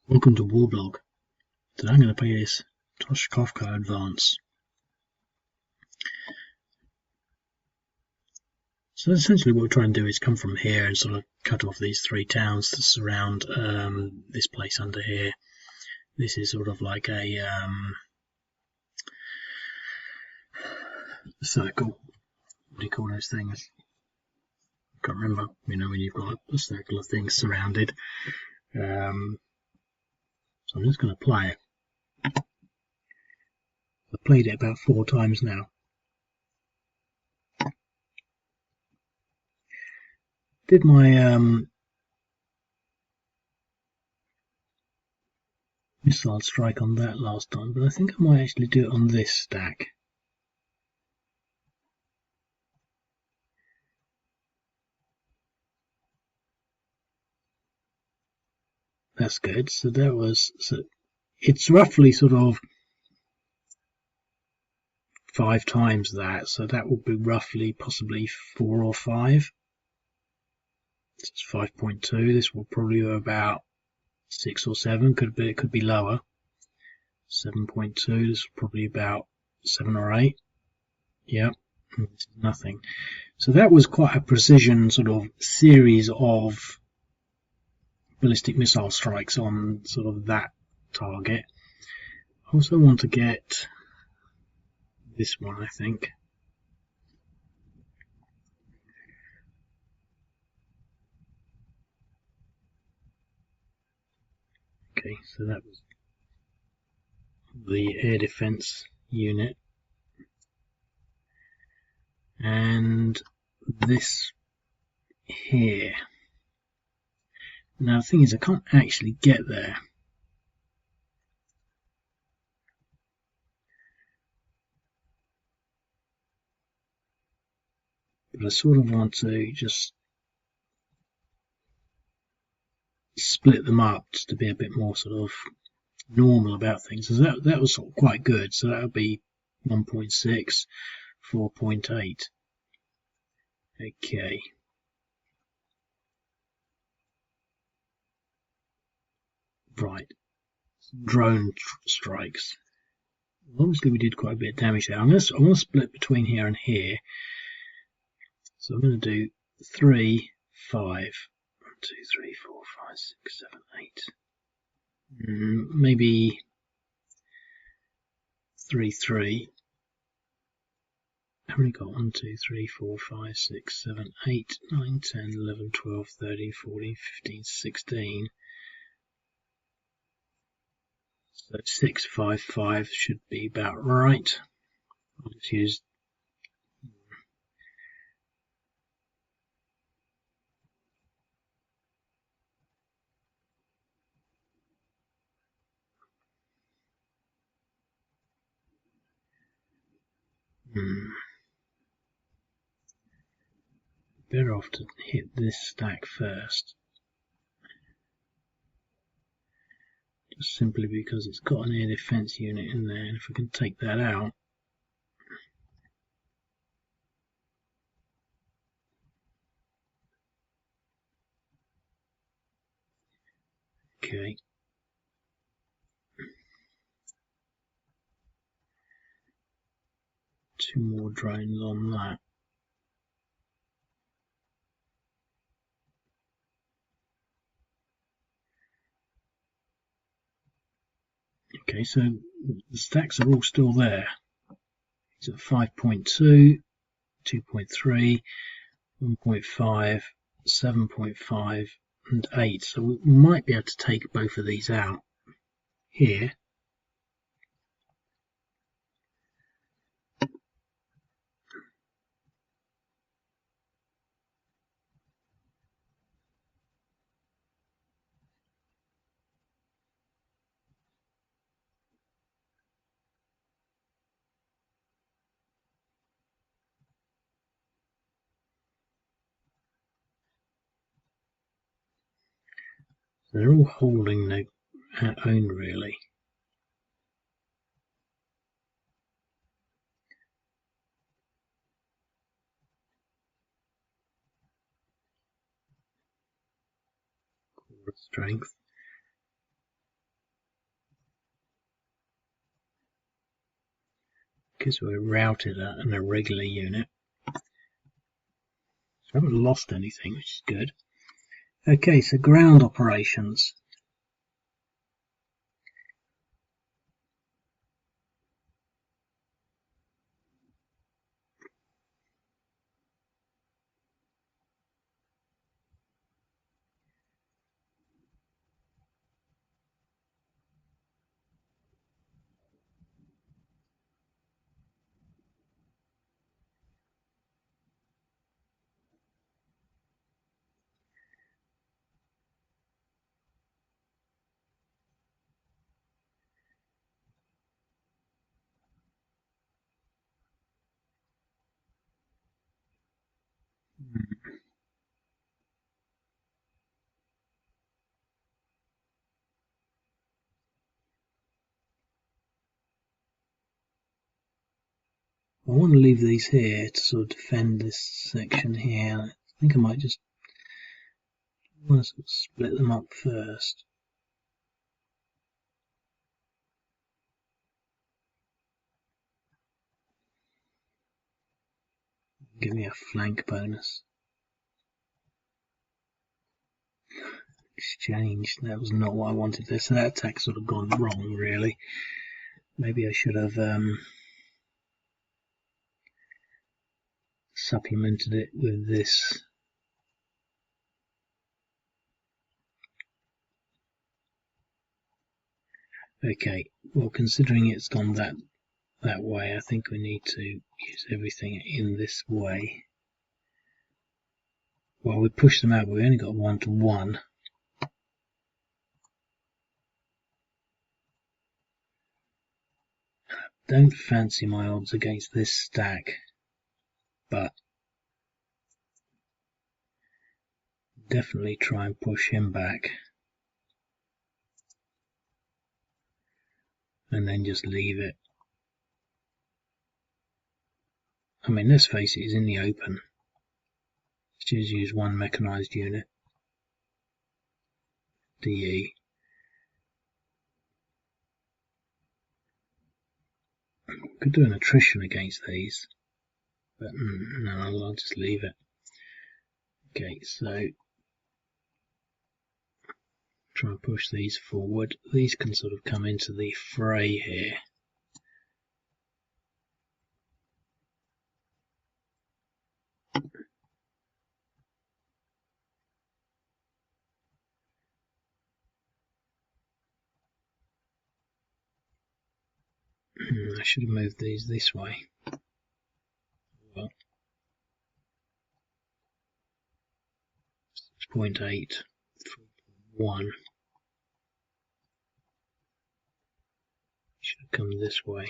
Welcome to Warblog. Today I'm going to play this Toshkovka Advance. So essentially what we're trying to do is come from here and sort of cut off these three towns that surround this place under here. This is sort of like a circle. What do you call those things? I can't remember. You know, when you've got a circle of things surrounded. So I'm just going to play it. I've played it about 4 times now. Did my missile strike on that last time, but I think I might actually do it on this stack. That's good. So it's roughly sort of 5 times that, so that will be roughly possibly 4 or 5. This is 5.2. This will probably be about 6 or 7. It could be lower. 7.2. This is probably about 7 or 8. Yep, nothing. So that was quite a precision sort of series of ballistic missile strikes on sort of that target. I also want to get this one, I think. Okay, so that was the air defense unit, and this here. Now the thing is, I can't actually get there. But I sort of want to just split them up just to be a bit more sort of normal about things. So that was sort of quite good. So that would be 1.6, 4.8. Okay. Right. Drone strikes. Obviously we did quite a bit of damage there. I'm going to split between here and here. So I'm going to do 3, 5. 1, 2, 3, 4, 5, 6, 7, 8. Maybe 3, 3. I've only got 1, 2, 3, 4, 5, 6, 7, 8, 9, 10, 11, 12, 13, 14, 15, 16. So 6, 5, 5 should be about right. I'll just use better off to hit this stack first. Just simply because it's got an air defense unit in there, and if I can take that out, okay. Two more drones on that. Okay, so the stacks are all still there. It's at 5.2, 2.3, 1.5, 7.5, and 8. So we might be able to take both of these out here. They're all holding their own, really. Strength. because we're routed at an irregular unit. So I haven't lost anything, which is good. Okay, so ground operations. I want to leave these here to sort of defend this section here. I think I might just want to sort of split them up first. Give me a flank bonus. Exchange. That was not what I wanted there. So that attack's sort of gone wrong, really. Maybe I should have supplemented it with this. Okay, well, considering it's gone that way, I think we need to use everything in this way. Well, we pushed them out, but we only got 1-to-1. Don't fancy my odds against this stack, but definitely try and push him back. And then just leave it. I mean, let's face it, he's in the open. Let's just use one mechanized unit. DE. Could do an attrition against these, but no, I'll just leave it. Okay, so try and push these forward. These can sort of come into the fray here. I should have moved these this way. Well, 6.8, 3.1. Should have come this way.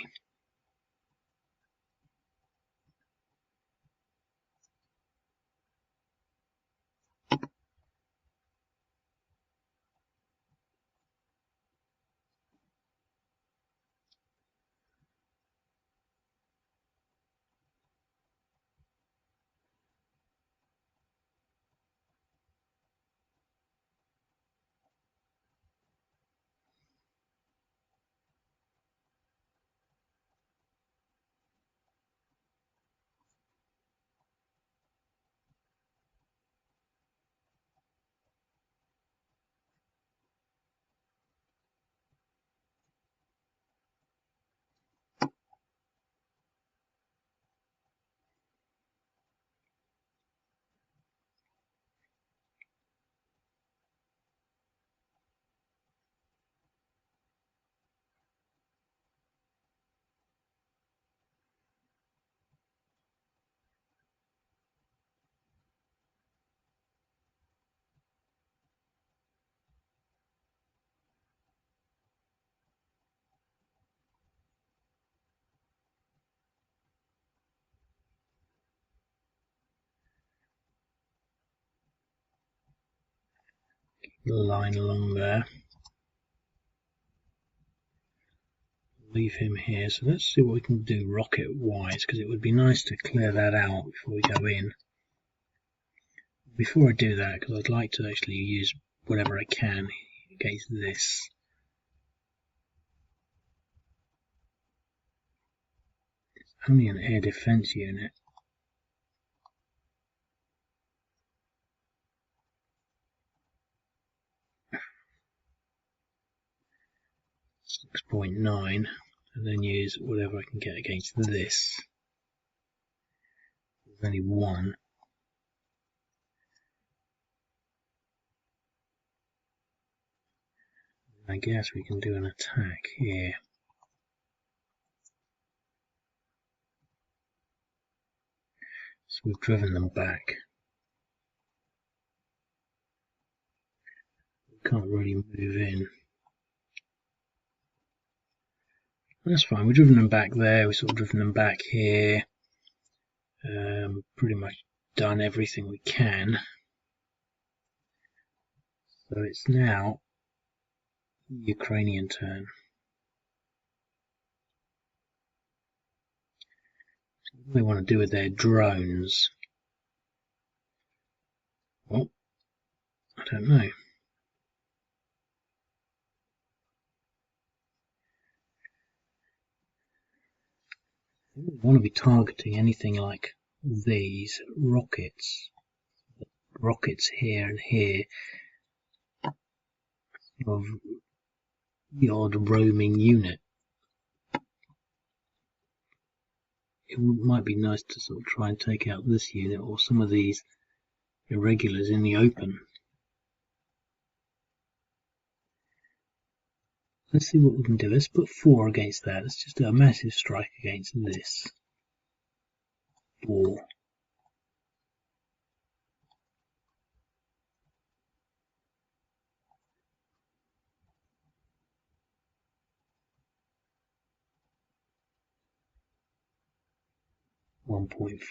The line along there. Leave him here. So let's see what we can do rocket wise, because it would be nice to clear that out before we go in. Before I do that, because I'd like to actually use whatever I can against this. only an air defense unit. .9, and then use whatever I can get against this. There's only one. I guess we can do an attack here. So we've driven them back. We can't really move in. That's fine. We've driven them back there. We've sort of driven them back here. Pretty much done everything we can. So it's now the Ukrainian turn. So what do they want to do with their drones? Well, I don't know. I don't want to be targeting anything like these rockets here and here, of the odd roaming unit. It might be nice to sort of try and take out this unit or some of these irregulars in the open. Let's see what we can do. Let's put 4 against that. Let's just do a massive strike against this. 4.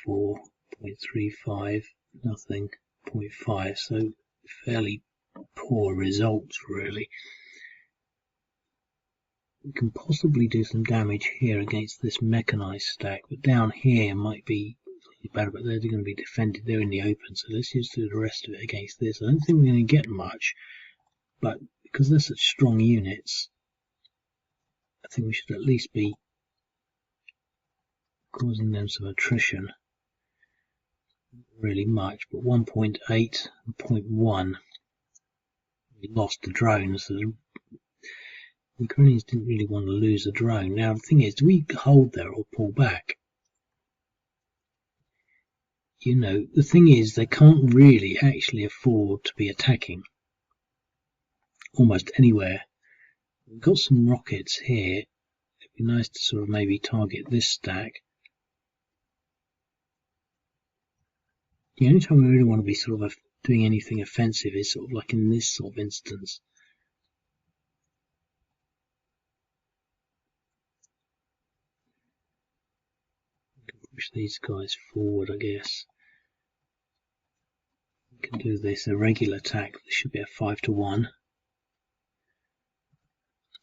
.4, .35, nothing, .5, so fairly poor results really. We can possibly do some damage here against this mechanized stack, but down here might be better, but they're going to be defended. They're in the open, so let's just do the rest of it against this. I don't think we're going to get much, but because they're such strong units, I think we should at least be causing them some attrition. Not really much, but 1.8 and 0.1. We lost the drones. So the Ukrainians didn't really want to lose a drone. Now the thing is, do we hold there or pull back? You know, the thing is, they can't really actually afford to be attacking almost anywhere. We've got some rockets here. It'd be nice to sort of maybe target this stack. The only time we really want to be sort of doing anything offensive is sort of like in this sort of instance. We can push these guys forward, I guess. We can do this irregular attack. This should be a 5-1.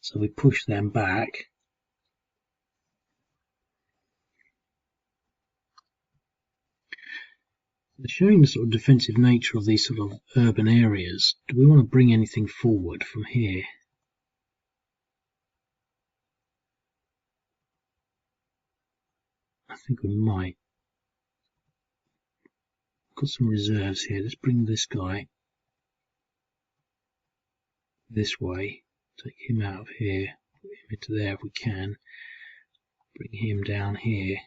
So we push them back. Showing the sort of defensive nature of these sort of urban areas, do we want to bring anything forward from here? I think we might. Got some reserves here. Let's bring this guy this way. Take him out of here. Put him into there if we can. Bring him down here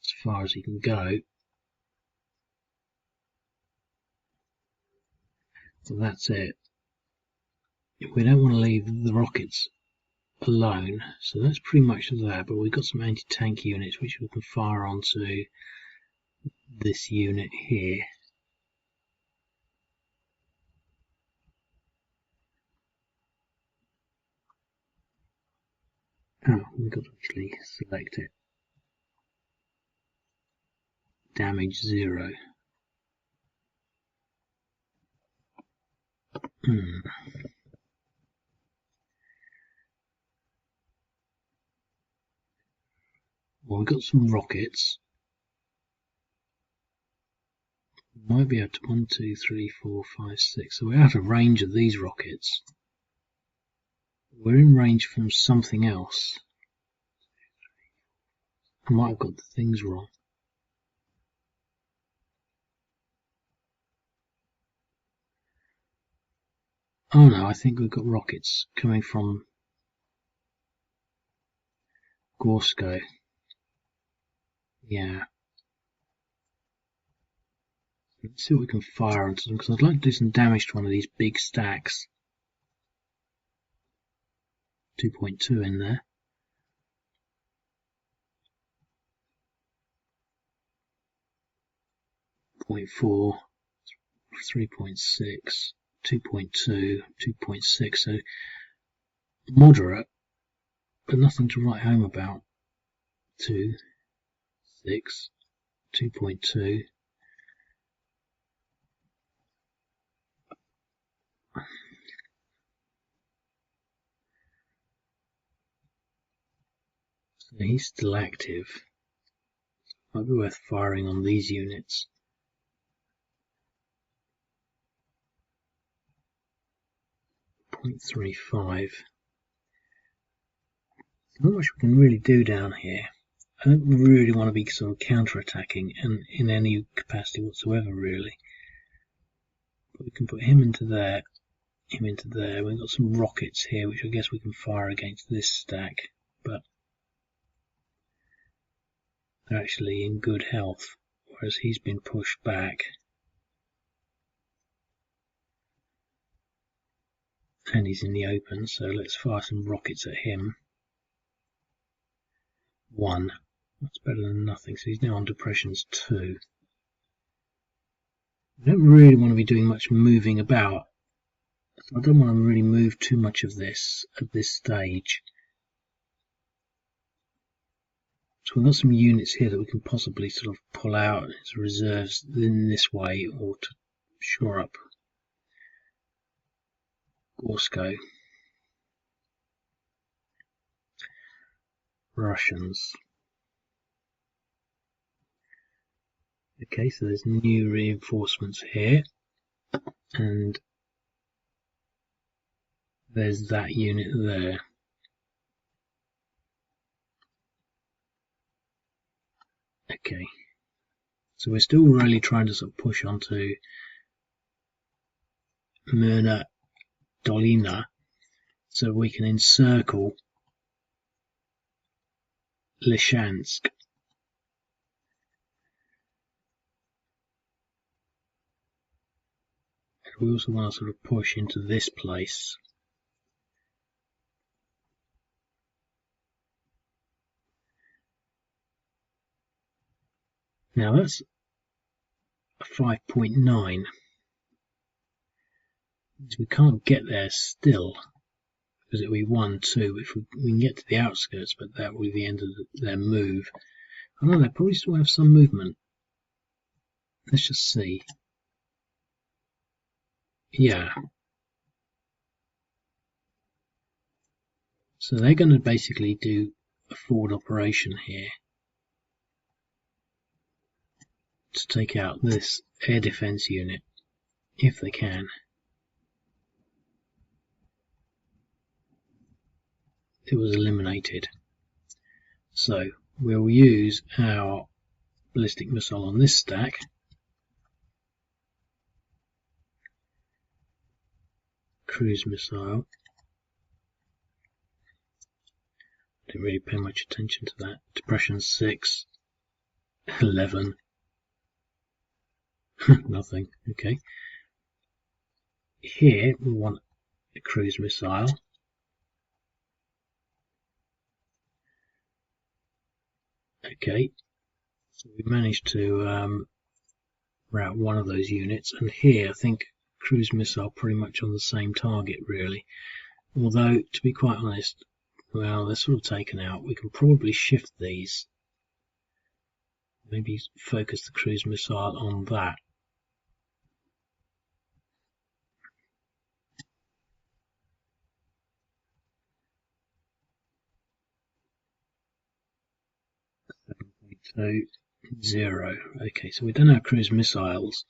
as far as he can go. So that's it. We don't want to leave the rockets alone, so that's pretty much that. But we've got some anti-tank units which we can fire onto this unit here. Oh, we've got to actually select it. Damage 0. Well, we've got some rockets. We might be able to 1, 2, 3, 4, 5, 6. So we're out of range of these rockets. We're in range from something else. I might have got the things wrong. Oh no, I think we've got rockets coming from Gorsko. Yeah. Let's see what we can fire onto them, because I'd like to do some damage to one of these big stacks. 2.2 in there. 0.4, 3.6, 2.2, 2.6. So moderate, but nothing to write home about. 2, 6, 2.2. So he's still active. Might be worth firing on these units. .35. Not much we can really do down here. I don't really want to be sort of counter-attacking in any capacity whatsoever, really. But we can put him into there, him into there. We've got some rockets here, which I guess we can fire against this stack, but they're actually in good health, whereas he's been pushed back. And he's in the open, so let's fire some rockets at him. 1. That's better than nothing, so he's now on depressions 2. I don't really want to be doing much moving about. I don't want to really move too much of this at this stage. So we've got some units here that we can possibly sort of pull out as reserves in this way, or to shore up Gorsko. Russians. Okay, so there's new reinforcements here, and there's that unit there. Okay, so we're still really trying to sort of push onto Myrna Dolina so we can encircle Lishansk. We also want to sort of push into this place. Now that's a 5.9. We can't get there still, because it will be 1, 2 if we can get to the outskirts, but that will be the end of their move. I know they probably still have some movement. Let's just see. Yeah. So they're going to basically do a forward operation here to take out this air defense unit, if they can. It was eliminated. So we'll use our ballistic missile on this stack. Cruise missile. Didn't really pay much attention to that. Depression 6, 11. Nothing. Okay. Here we want a cruise missile. Okay. So we managed to route one of those units, and here I think cruise missile pretty much on the same target really. Although to be quite honest, well, they're sort of taken out. We can probably shift these. Maybe focus the cruise missile on that. So 0. Okay, so we don't have cruise missiles.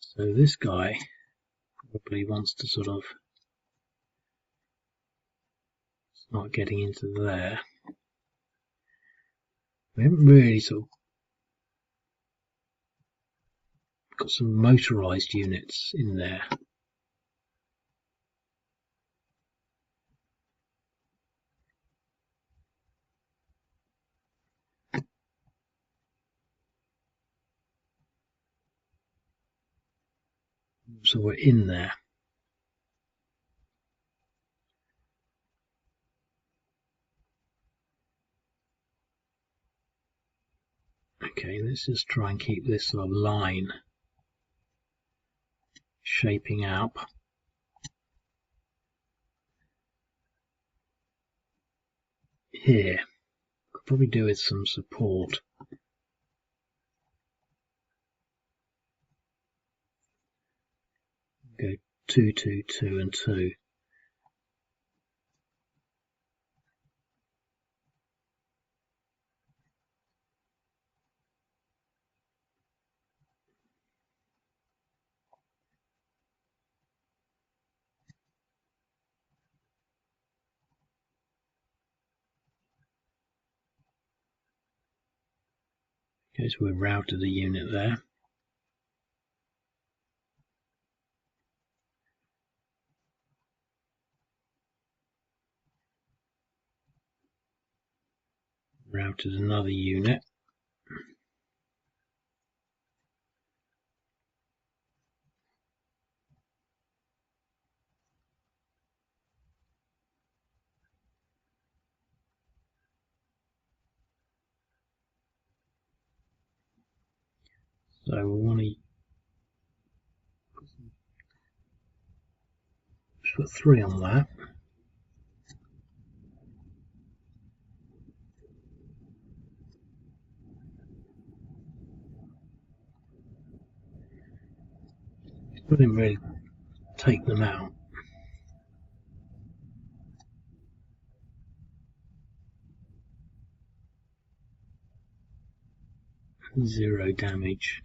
So this guy probably wants to sort of not getting into there. We haven't really sort of got some motorised units in there. So we're in there. Okay, let's just try and keep this sort of line shaping up. Here, could probably do with some support. Go 2, 2, 2 and 2. Okay, so we've routed the unit there. Routed another unit. So we want to put 3 on that. We didn't really take them out. Zero damage.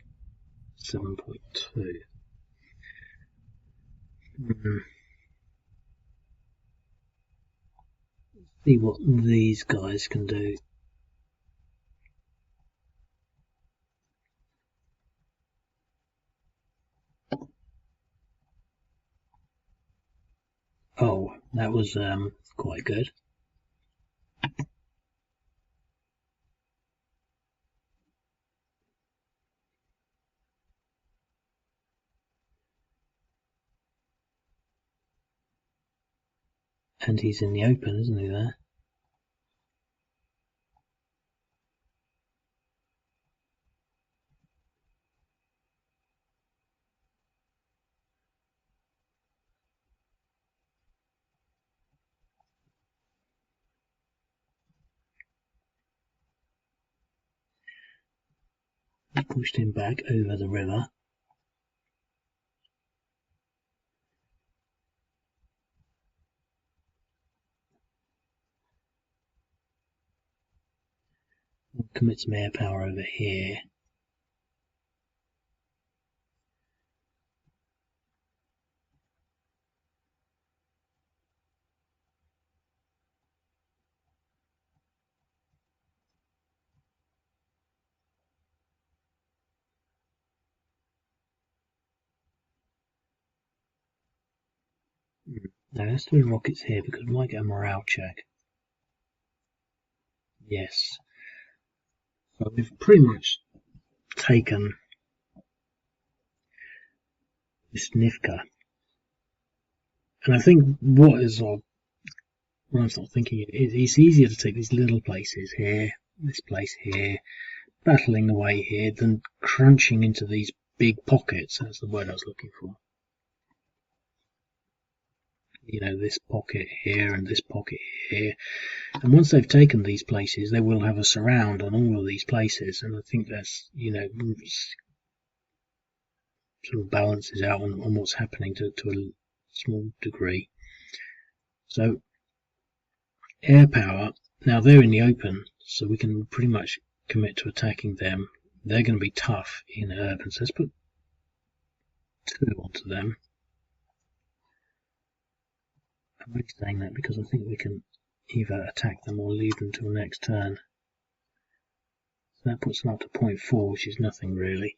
7.2. See what these guys can do. Oh, that was quite good. And he's in the open, isn't he, there? I pushed him back over the river. We'll commit some air power over here. Now let's do rockets here because we might get a morale check. Yes. So we've pretty much taken this Nivka. And I think what I'm sort of thinking it's easier to take these little places here, this place here, battling away here, than crunching into these big pockets. That's the word I was looking for. You know, this pocket here and this pocket here. And once they've taken these places, they will have a surround on all of these places. And I think that's, you know, sort of balances out on what's happening to a small degree. So air power, now they're in the open, so we can pretty much commit to attacking them. They're going to be tough in urban, so let's put 2 onto them. I'm only saying that because I think we can either attack them or leave them till next turn. So that puts them up to 0.4, which is nothing really.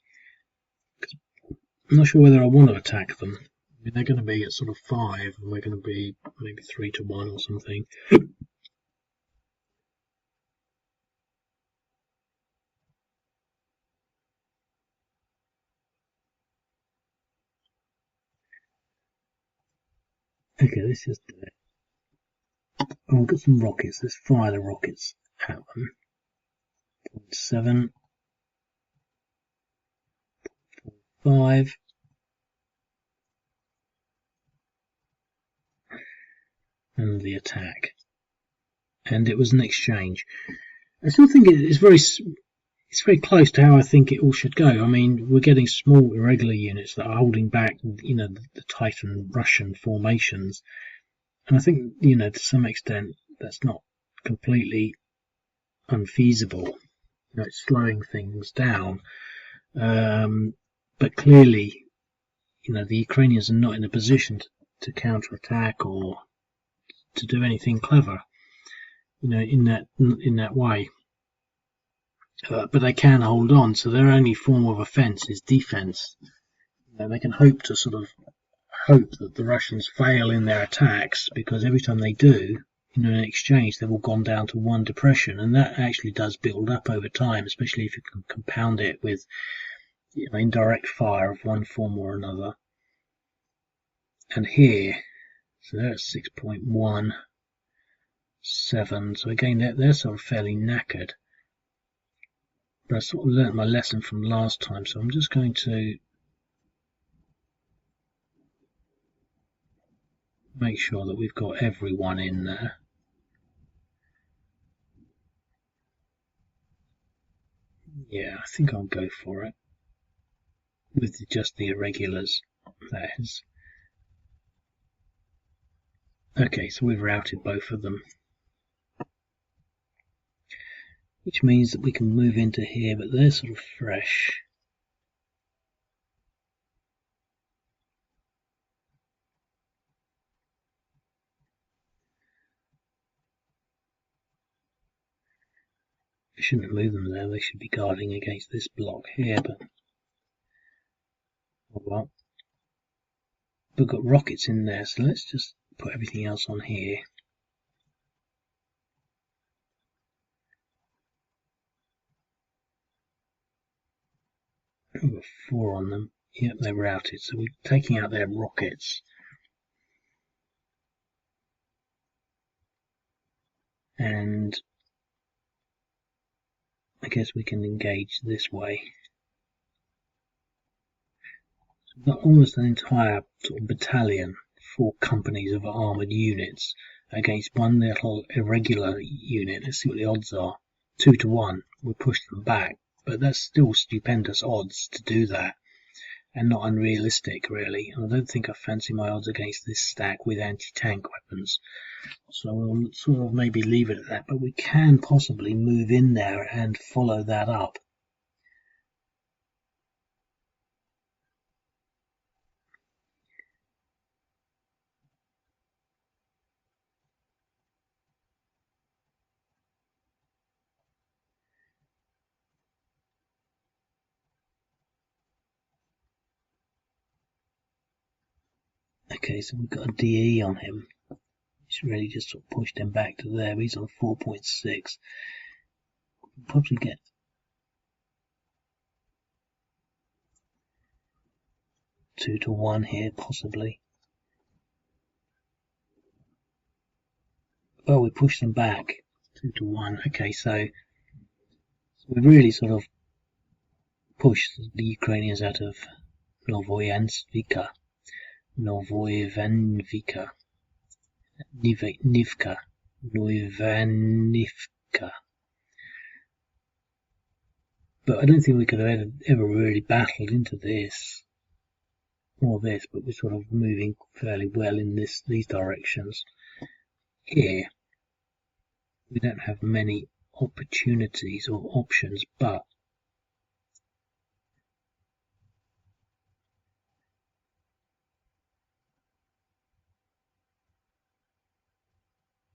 I'm not sure whether I want to attack them. I mean, they're going to be at sort of 5, and we're going to be maybe 3 to 1 or something. Okay, let's just do it. Oh, we've got some rockets. Let's fire the rockets at them. 0.7, 5. And the attack. And it was an exchange. I still think it's very close to how I think it all should go. I mean, we're getting small irregular units that are holding back, the Titan Russian formations. And I think, to some extent, that's not completely unfeasible. It's slowing things down. But clearly, the Ukrainians are not in a position to counterattack or to do anything clever, in that way. But they can hold on, so their only form of offence is defence. They can hope that the Russians fail in their attacks, because every time they do, in exchange, they've all gone down to 1 depression, and that actually does build up over time, especially if you can compound it with indirect fire of one form or another. And here, so they're at 6.17, so again they're sort of fairly knackered. But I sort of learnt my lesson from last time, so I'm just going to make sure that we've got everyone in there. Yeah, I think I'll go for it. With just the irregulars, that is. Okay, so we've routed both of them. Which means that we can move into here, but they're sort of fresh. I shouldn't move them there, they should be guarding against this block here, but oh well. We've got rockets in there, so let's just put everything else on here. We've got 4 on them. Yep, they're routed, so we're taking out their rockets. And I guess we can engage this way. So we've got almost an entire sort of battalion, 4 companies of armoured units against one little irregular unit. Let's see what the odds are. 2 to 1. We push them back, but that's still stupendous odds to do that, and not unrealistic really. And I don't think I fancy my odds against this stack with anti-tank weapons, so we'll sort of maybe leave it at that, but we can possibly move in there and follow that up. Okay, so we've got a DE on him. It's really just sort of pushed him back to there. He's on 4.6. We'll probably get 2 to 1 here, possibly. Well, we pushed them back 2 to 1. Okay, so we really sort of pushed the Ukrainians out of Novoyanivka, Nivka. But I don't think we could have ever really battled into this or this, but we're sort of moving fairly well in these directions. Here, we don't have many opportunities or options, but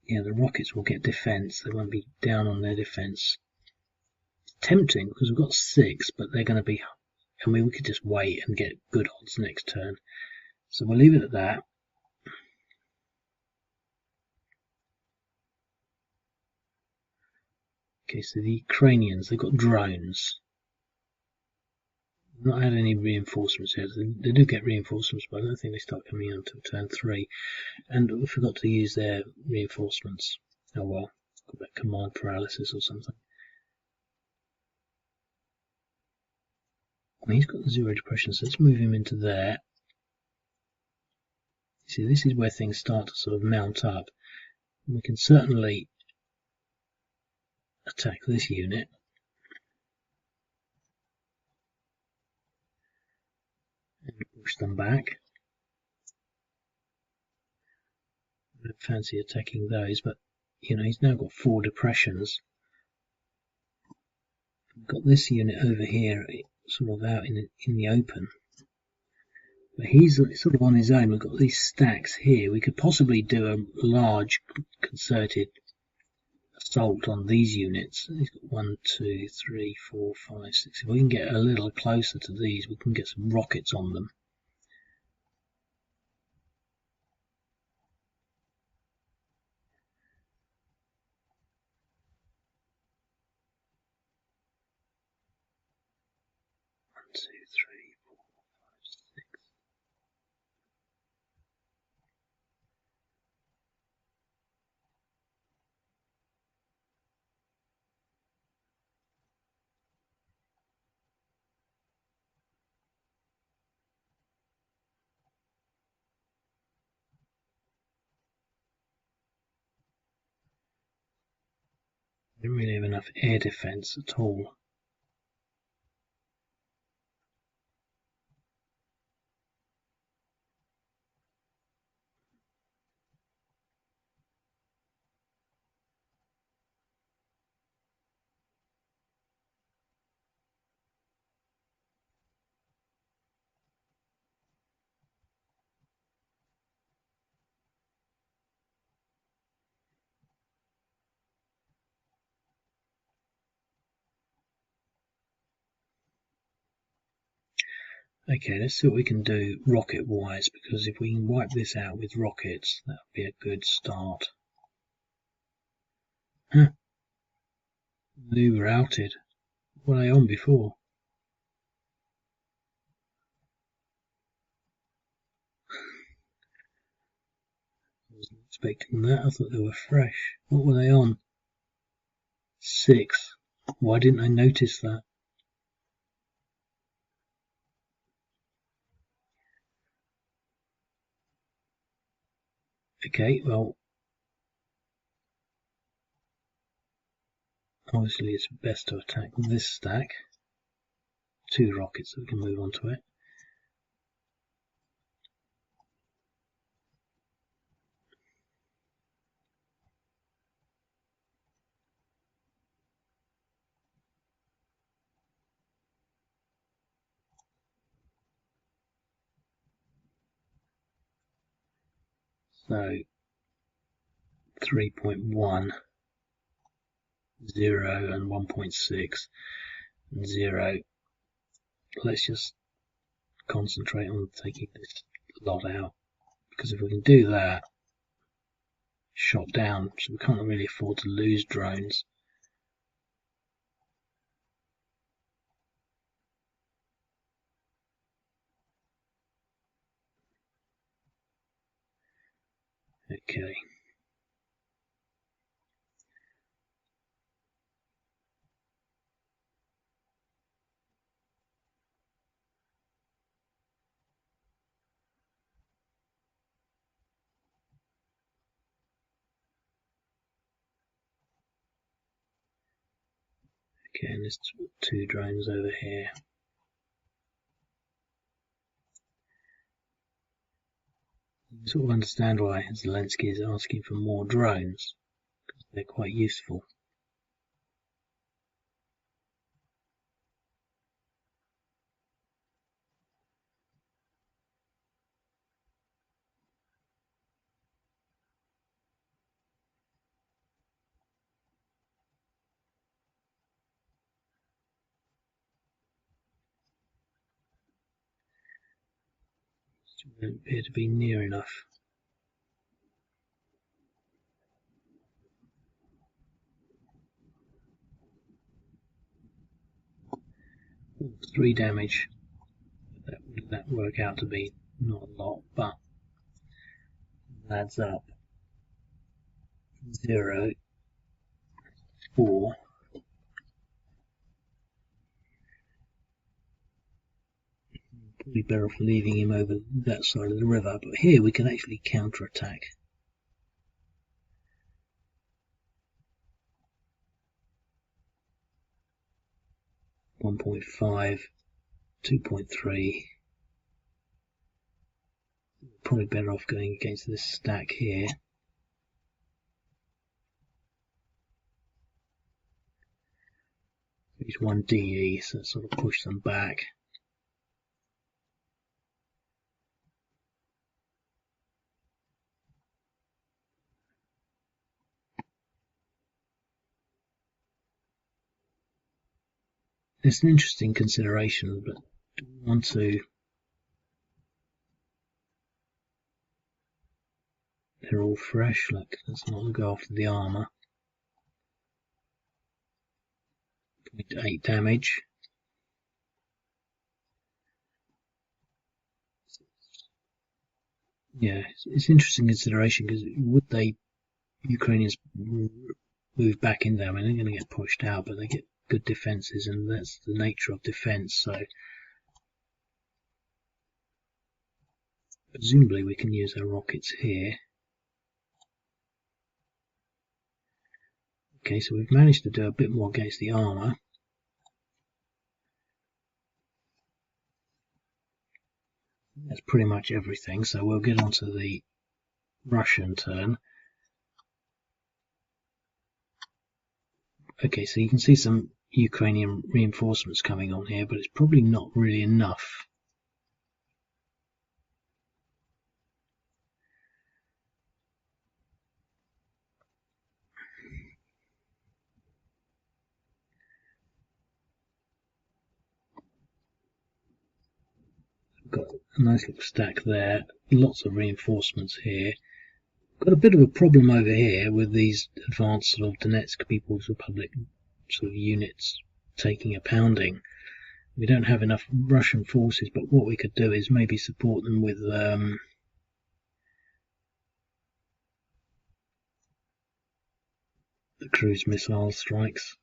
yeah, the rockets will get defense. They won't be down on their defense. It's tempting because we've got 6, but they're going to be. I mean, we could just wait and get good odds next turn. So we'll leave it at that. Okay, so the Ukrainians, they've got drones. Not had any reinforcements yet. They do get reinforcements, but I don't think they start coming on until turn 3. And we forgot to use their reinforcements. Oh well, got that command paralysis or something. Well, he's got the 0 depression, so let's move him into there. See, this is where things start to sort of mount up. We can certainly attack this unit. And push them back. I don't fancy attacking those, but you know, he's now got 4 depressions. We've got this unit over here, sort of out in the open. But he's sort of on his own. We've got these stacks here. We could possibly do a large concerted assault on these units. He's got 1, 2, 3, 4, 5, 6. If we can get a little closer to these, we can get some rockets on them. They don't really have enough air defense at all. Okay, let's see what we can do rocket-wise, because if we can wipe this out with rockets, that would be a good start. Huh. They were routed. What were they on before? I wasn't expecting that. I thought they were fresh. What were they on? 6. Why didn't I notice that? Okay, well, obviously it's best to attack this stack. 2 rockets so we can move on to it. So 3.1, 0 and 1.6 and 0. Let's just concentrate on taking this lot out, because if we can do that, shot down, so we can't really afford to lose drones. Okay. Okay, and there's 2 drones over here. You sort of understand why Zelensky is asking for more drones, because they're quite useful. Doesn't appear to be near enough. 3 damage. That work out to be not a lot, but adds up. 0, 4. Probably better off leaving him over that side of the river, but here we can actually counter-attack. .5, 2.3. Probably better off going against this stack here. He's 1 DE, so sort of push them back. It's an interesting consideration, but do we want to? They're all fresh. Look, let's not go after the armor. 0.8 damage. Yeah, it's interesting consideration because would they Ukrainians move back in there? I mean, they're going to get pushed out, but they get good defenses, and that's the nature of defense. So presumably we can use our rockets here. Okay, so we've managed to do a bit more against the armor. That's pretty much everything, so we'll get on to the Russian turn. Okay, so you can see some Ukrainian reinforcements coming on here, but it's probably not really enough. Got a nice little stack there, lots of reinforcements here. Got a bit of a problem over here with these advanced sort of Donetsk People's Republic sort of units taking a pounding. We don't have enough Russian forces, but what we could do is maybe support them with the cruise missile strikes.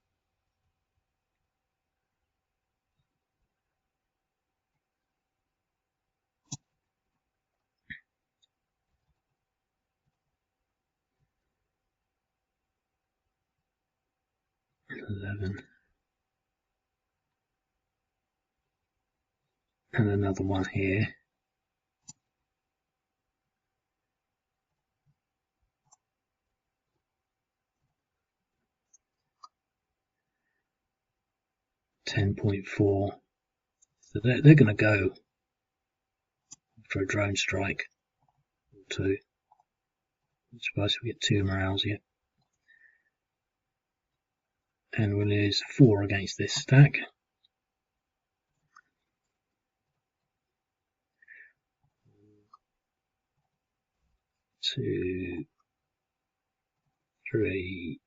And another one here. .4. So they're going to go for a drone strike or two. I'm surprised we get 2 morales here. And we'll lose 4 against this stack. 2, 3,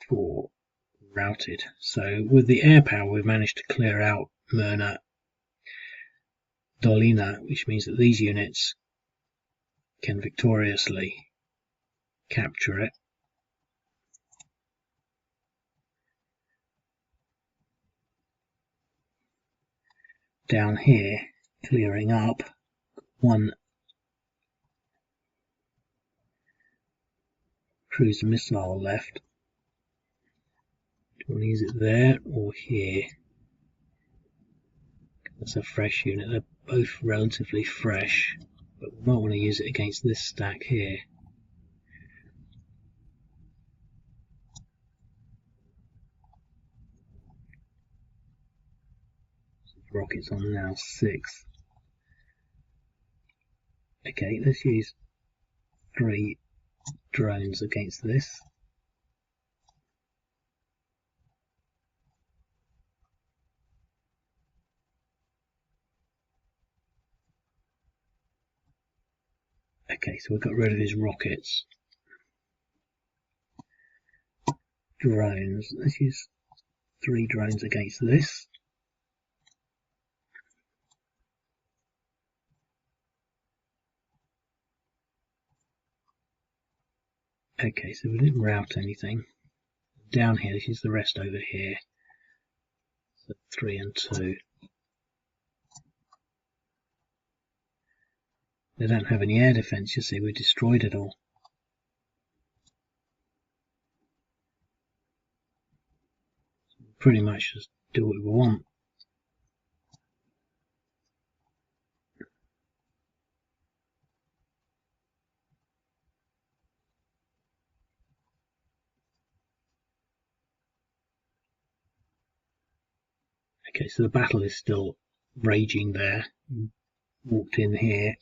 4 routed. So with the air power we've managed to clear out Myrna Dolina, which means that these units can victoriously capture it. Down here, clearing up, 1 cruise missile left. Do you want to use it there or here? That's a fresh unit. They're both relatively fresh, but we might want to use it against this stack here. Rockets on now 6. Okay, let's use 3 drones against this. Okay, so we got rid of these rockets. Drones. Let's use 3 drones against this. Okay, so we didn't route anything. Down here, this is the rest over here. So 3 and 2. They don't have any air defense, you see, we destroyed it all. Pretty much just do what we want. Okay, so the battle is still raging there. Walked in here.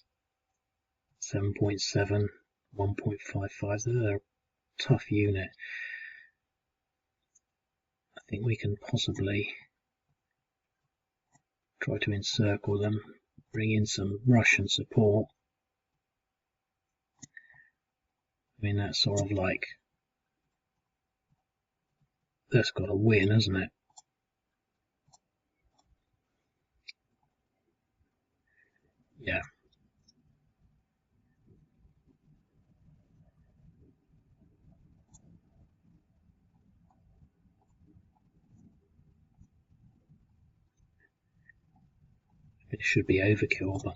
7.7, 1.55. They're a tough unit. I think we can possibly try to encircle them, bring in some Russian support. I mean, that's sort of like, that's got to win, hasn't it? Yeah. It should be overkill, but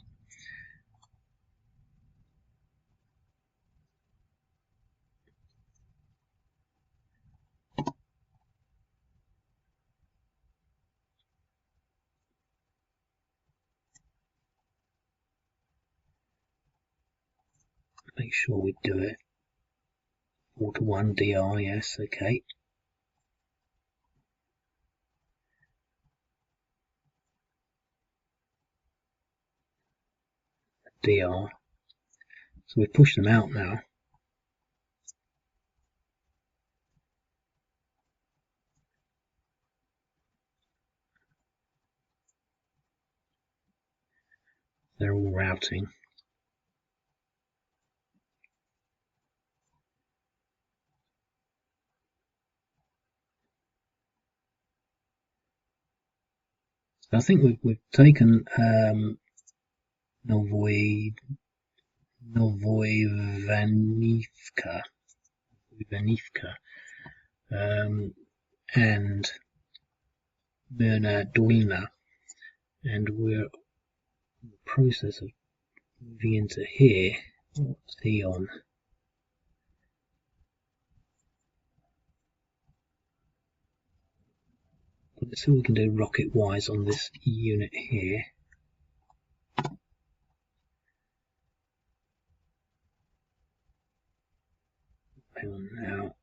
make sure we do it. 4-1 DR, yes, okay. DR. So we push them out now. They're all routing. So I think we've taken Novoivanivka, and Myrna Dolina, and we're in the process of moving into here. What's he on? Let's see what we can do rocket wise on this unit here. Hang on now.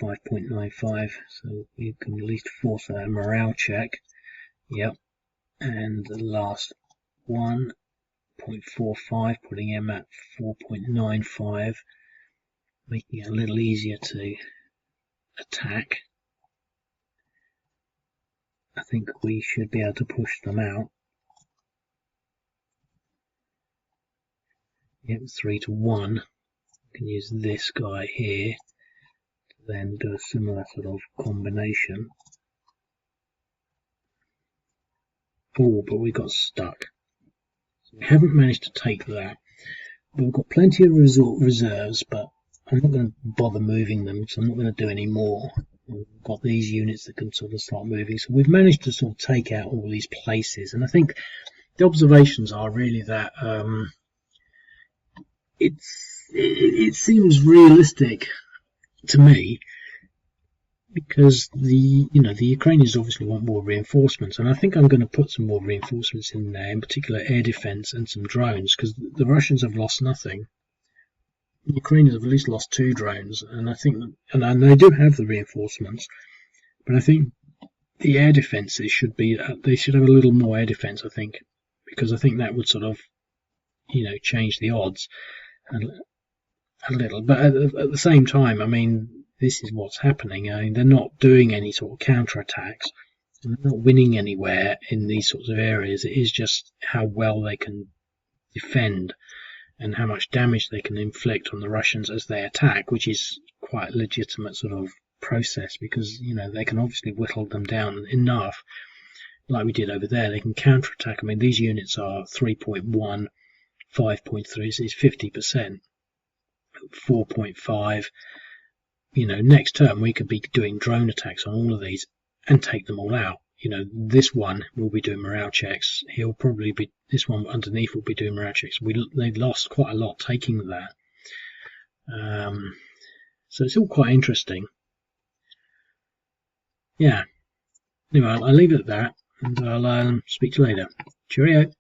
5.95, so we can at least force a morale check. Yep. And the last 1.45, putting him at 4.95, making it a little easier to attack. I think we should be able to push them out. Yep, 3-1. We can use this guy here to then do a similar sort of combination. Oh, but we got stuck. So we haven't managed to take that. We've got plenty of reserves, but I'm not going to bother moving them, so I'm not going to do any more. We've got these units that can sort of start moving. So we've managed to sort of take out all these places, and I think the observations are really that it seems realistic to me, because the Ukrainians obviously want more reinforcements, and I think I'm going to put some more reinforcements in there, in particular air defense and some drones, because the Russians have lost nothing. The Ukrainians have at least lost 2 drones, and I think, and they do have the reinforcements, but I think the air defenses should be, they should have a little more air defense, I think, because I think that would sort of, change the odds a little. But at the same time, I mean, this is what's happening. I mean, they're not doing any sort of counter-attacks, and they're not winning anywhere in these sorts of areas. It is just how well they can defend. and how much damage they can inflict on the Russians as they attack, which is quite a legitimate sort of process, because they can obviously whittle them down enough, like we did over there. They can counterattack. I mean, these units are 3.1, 5.3, so it's 50%, 4.5. Next turn we could be doing drone attacks on all of these and take them all out. This one will be doing morale checks. This one underneath will be doing morale checks. They've lost quite a lot taking that. So it's all quite interesting. Yeah. Anyway, I'll leave it at that, and I'll speak to you later. Cheerio.